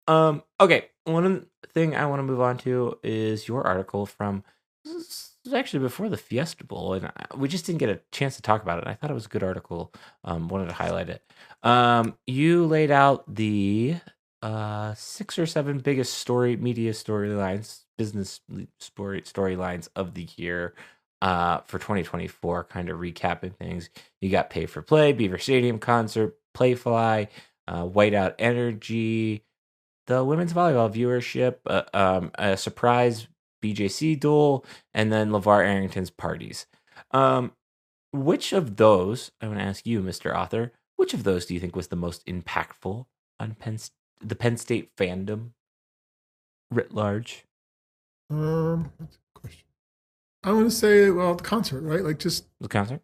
Okay. One thing I want to move on to is your article from this was actually before the Fiesta Bowl, and we just didn't get a chance to talk about it. I thought it was a good article. Wanted to highlight it. You laid out the 6 or 7 biggest media storylines, business storylines of the year. For 2024, kind of recapping things. You got Pay for Play, Beaver Stadium concert, Playfly, Whiteout Energy, the women's volleyball viewership, a surprise BJC duel, and then LeVar Arrington's parties. Which of those, I want to ask you, Mr. Author, which of those do you think was the most impactful on the Penn State fandom writ large? That's a question. I want to say, well, the concert, right? Like just The concert?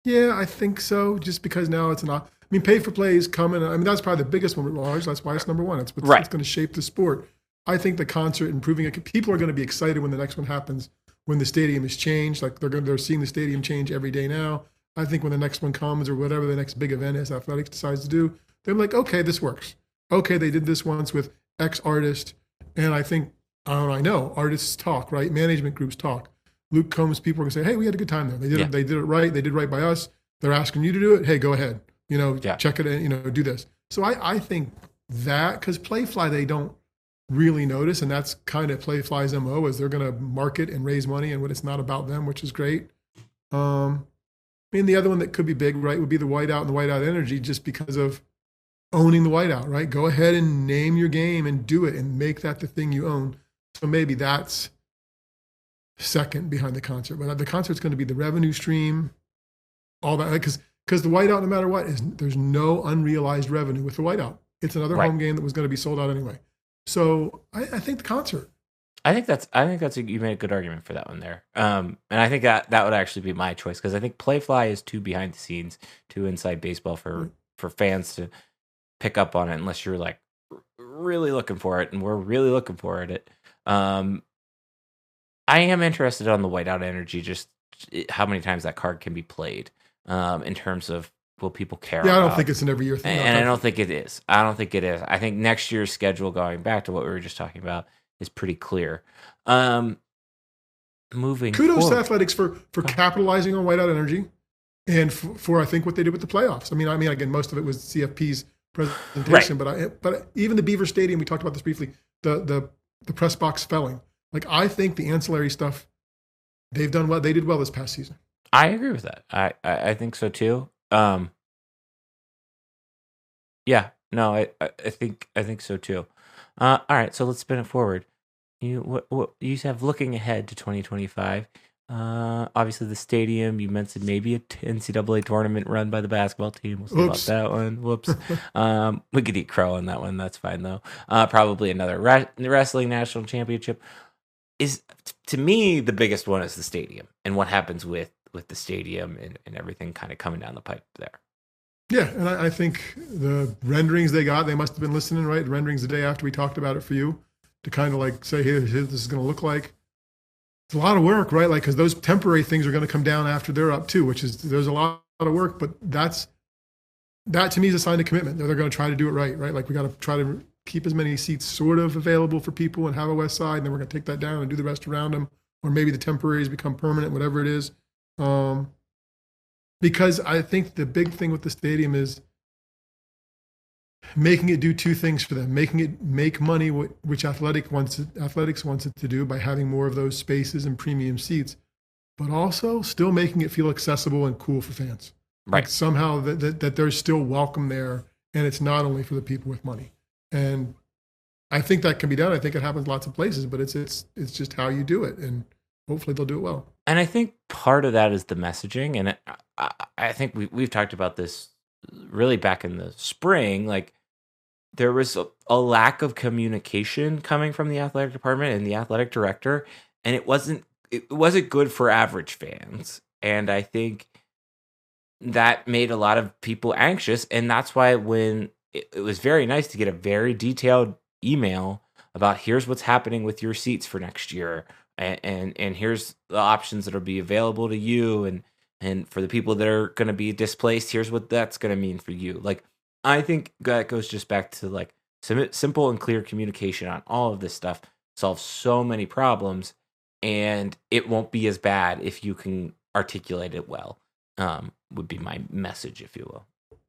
yeah, I think so. Just because now it's not. I mean, pay for play is coming. I mean, that's probably the biggest one at large. That's why it's number one. It's what's Right. going to shape the sport. I think the concert improving it. People are going to be excited when the next one happens. When the stadium is changed, like they're seeing the stadium change every day now. I think when the next one comes or whatever the next big event is, athletics decides to do, they're like, okay, this works. Okay, they did this once with X artist, and I think I know artists talk, right? Management groups talk. Luke Combs people are gonna say, hey, we had a good time there. They did Yeah. it. They did it right. They did right by us. They're asking you to do it. Hey, go ahead. Yeah. Check it in. Do this. So I think that because Playfly they don't really notice, and that's kind of Playfly's MO is they're going to market and raise money, and when it's not about them, which is great. I mean, the other one that could be big, right, would be the whiteout and the whiteout energy, just because of owning the whiteout, right? Go ahead and name your game and do it, and make that the thing you own. So maybe that's second behind the concert, but the concert's going to be the revenue stream, all that, because the whiteout, no matter what, there's no unrealized revenue with the whiteout. It's another Right. home game that was going to be sold out anyway. So I think the concert. I think that's you made a good argument for that one there. And I think that would actually be my choice because I think Playfly is too behind the scenes, too inside baseball for fans to pick up on it unless you're like really looking for it, and we're really looking for it. I am interested on the whiteout energy, just how many times that card can be played, in terms of will people care? Yeah, I don't about. think it's an every year thing. And I don't think it is. I think next year's schedule, going back to what we were just talking about, is pretty clear. Moving Kudos forward. to athletics for capitalizing on whiteout energy, and for I think what they did with the playoffs. I mean, again, most of it was CFP's presentation, but even the Beaver Stadium, we talked about this briefly. The press box felling. Like I think the ancillary stuff they've done well. They did well this past season. I agree with that. I think so too. Yeah, no, I think so too. All right, so let's spin it forward. What you have looking ahead to 2025? Obviously the stadium. You mentioned maybe a NCAA tournament run by the basketball team. We'll see about that one. Whoops. We could eat crow on that one. That's fine though. Probably another wrestling national championship. Is to me the biggest one is the stadium and what happens with the stadium and everything kind of coming down the pipe there. Yeah, and I think the renderings they got, they must have been listening, right? The renderings the day after we talked about it for you to kind of like say, hey, this is going to look like. It's a lot of work, right? Like, because those temporary things are going to come down after they're up too, which is, there's a lot of work, but that to me is a sign of commitment. They're going to try to do it right? Like, we got to try to keep as many seats sort of available for people and have a west side, and then we're going to take that down and do the rest around them, or maybe the temporaries become permanent, whatever it is. Because I think the big thing with the stadium is making it do two things for them: making it make money, which athletics wants it to do by having more of those spaces and premium seats, but also still making it feel accessible and cool for fans. Right. Like somehow that they're still welcome there, and it's not only for the people with money. And I think that can be done. I think it happens lots of places, but it's just how you do it, and hopefully they'll do it well. And I think part of that is the messaging, and I think we've talked about this really back in the spring. Like there was a lack of communication coming from the athletic department and the athletic director, and it wasn't good for average fans. And I think that made a lot of people anxious, and that's why when it was very nice to get a very detailed email about here's what's happening with your seats for next year, and here's the options that'll be available to you, and for the people that are going to be displaced, here's what that's going to mean for you. Like I think that goes just back to like Simple and clear communication on all of this stuff solves so many problems, and it won't be as bad if you can articulate it well. Would be my message, if you will.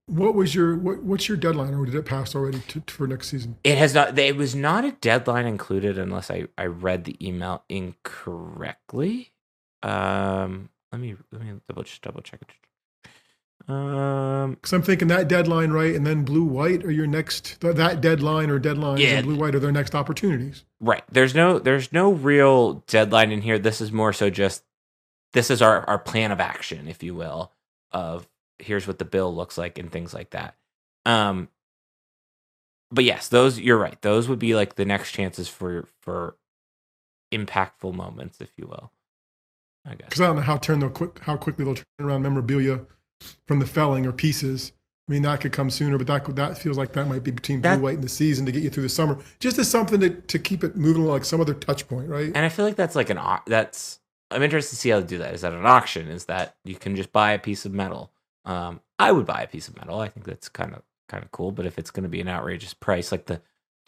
What's your deadline, or did it pass already for next season? It has not. It was not a deadline included, unless I read the email incorrectly. Let me double check it. Because I'm thinking that deadline, right, and then blue white are your next that deadline or deadlines, Yeah. and blue white are their next opportunities. Right. There's no real deadline in here. This is more so just this is our plan of action, if you will, of here's what the bill looks like and things like that. But yes, those you're right. Those would be like the next chances for impactful moments, if you will. I guess. Because I don't know how quickly they'll turn around memorabilia from the felling or pieces. I mean, that could come sooner, but that feels like that might be between blue, white, and the season to get you through the summer. Just as something to keep it moving along, like some other touch point, right? And I feel like that's like I'm interested to see how they do that. Is that an auction? Is that you can just buy a piece of metal? I would buy a piece of metal. I think that's kind of cool. But if it's going to be an outrageous price, like the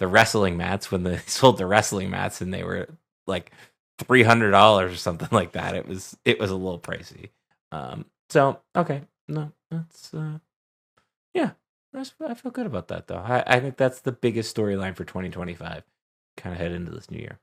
wrestling mats, when they sold the wrestling mats and they were like $300 or something like that, it was a little pricey. So okay, no, that's yeah, I feel good about that though. I think that's the biggest storyline for 2025. Kind of head into this new year.